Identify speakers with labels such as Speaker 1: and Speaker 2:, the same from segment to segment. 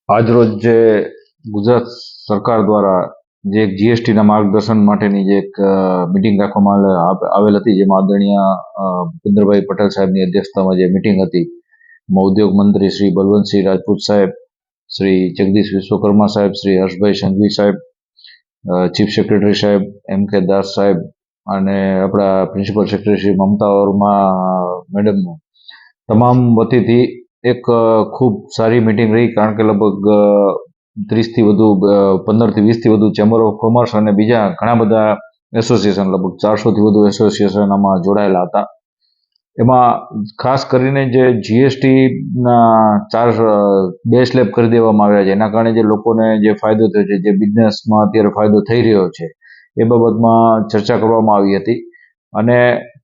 Speaker 1: આજરોજ જે ગુજરાત સરકાર દ્વારા જે એક જીએસટીના માર્ગદર્શન માટેની જે એક મિટિંગ રાખવામાં આવેલ હતી, જેમાં આદરણીય ભૂપેન્દ્રભાઈ પટેલ સાહેબની અધ્યક્ષતામાં જે મિટિંગ હતી, એમાં ઉદ્યોગ મંત્રી શ્રી બલવંતસિંહ રાજપૂત સાહેબ, શ્રી જગદીશ વિશ્વકર્મા સાહેબ, શ્રી હર્ષભાઈ સંઘવી સાહેબ, ચીફ સેક્રેટરી સાહેબ એમ કે દાસ સાહેબ અને આપણા પ્રિન્સિપલ સેક્રેટરી શ્રી મમતા વર્મા મેડમ તમામ વતીથી એક ખૂબ સારી મિટિંગ રહી. કારણ કે લગભગ 30થી વધુ 15થી 20થી વધુ ચેમ્બર ઓફ કોમર્સ અને બીજા ઘણા બધા એસોસિએશન, લગભગ 400થી વધુ એસોસિએશન આમાં જોડાયેલા હતા. એમાં ખાસ કરીને જે જીએસટીના બે સ્લેબ કરી દેવામાં આવ્યા છે, એના કારણે જે લોકોને જે ફાયદો થયો છે, જે બિઝનેસમાં અત્યારે ફાયદો થઈ રહ્યો છે, એ બાબતમાં ચર્ચા કરવામાં આવી હતી અને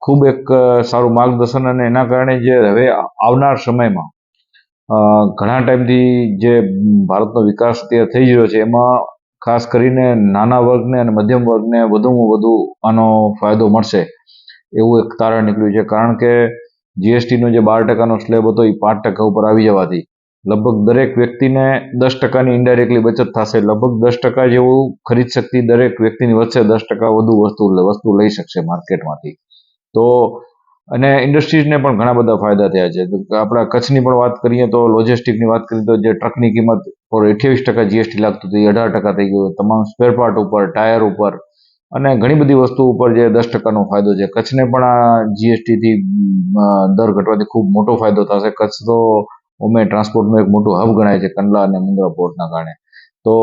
Speaker 1: ખૂબ એક સારું માર્ગદર્શન. અને એના કારણે જે હવે આવનાર સમયમાં ઘણા ટાઈમથી જે ભારતનો વિકાસ અત્યારે થઈ રહ્યો છે, એમાં ખાસ કરીને નાના વર્ગને અને મધ્યમ વર્ગને વધુમાં વધુ આનો ફાયદો મળશે એવું એક તારણ નીકળ્યું છે. કારણ કે જીએસટીનો જે 12% સ્લેબ હતો એ 5% ઉપર આવી જવાથી લગભગ દરેક વ્યક્તિને 10%ની ઇન્ડાયરેક્ટલી બચત થશે. લગભગ 10% જેવું ખરીદ શક્તિ દરેક વ્યક્તિની વધશે, 10% વધુ વસ્તુ લઈ શકશે માર્કેટમાંથી. તો અને ઇન્ડસ્ટ્રીઝને પણ ઘણા બધા ફાયદા થયા છે. આપણા કચ્છની પણ વાત કરીએ તો લોજિસ્ટિકની વાત કરીએ તો જે ટ્રકની કિંમત પર 28% જીએસટી લાગતું હતું, એ 18% થઈ ગયું. તમામ સ્પેર પાર્ટ ઉપર, ટાયર ઉપર અને ઘણી બધી વસ્તુ ઉપર જે 10%નો ફાયદો છે. કચ્છને પણ આ જીએસટીથી દર ઘટવાથી ખૂબ મોટો ફાયદો થશે. કચ્છ તો અમે ટ્રાન્સપોર્ટનું એક મોટું હબ ગણાય છે કંડલા અને મુન્દ્રા પોર્ટના કારણે. તો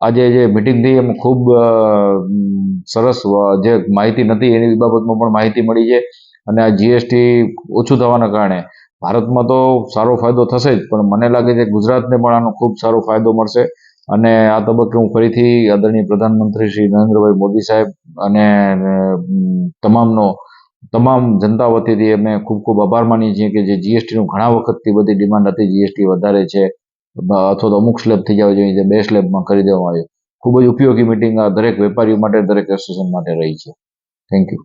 Speaker 1: આજે જે મિટિંગ થઈ એમાં ખૂબ સરસ જે માહિતી નથી એની બાબતમાં પણ માહિતી મળી છે. અને આ જીએસટી ઓછું થવાના કારણે ભારતમાં તો સારો ફાયદો થશે જ, પણ મને લાગે છે ગુજરાતને પણ આનો ખૂબ સારો ફાયદો મળશે. અને આ તબક્કે હું ફરીથી આદરણીય પ્રધાનમંત્રી શ્રી નરેન્દ્રભાઈ મોદી સાહેબ અને તમામ જનતા વતીથી અમે ખૂબ ખૂબ આભાર માનીએ છીએ કે જે જીએસટીનું ઘણા વખતથી બધી ડિમાન્ડ હતી, જીએસટી વધારે છે અથવા તો અમુક સ્લેબ થઈ જવા જોઈએ, જે 2 સ્લેબમાં કરી દેવામાં આવ્યું. ખૂબ જ ઉપયોગી મિટિંગ આ દરેક વેપારીઓ માટે, દરેક એસોસિએશન માટે રહી છે. Thank you.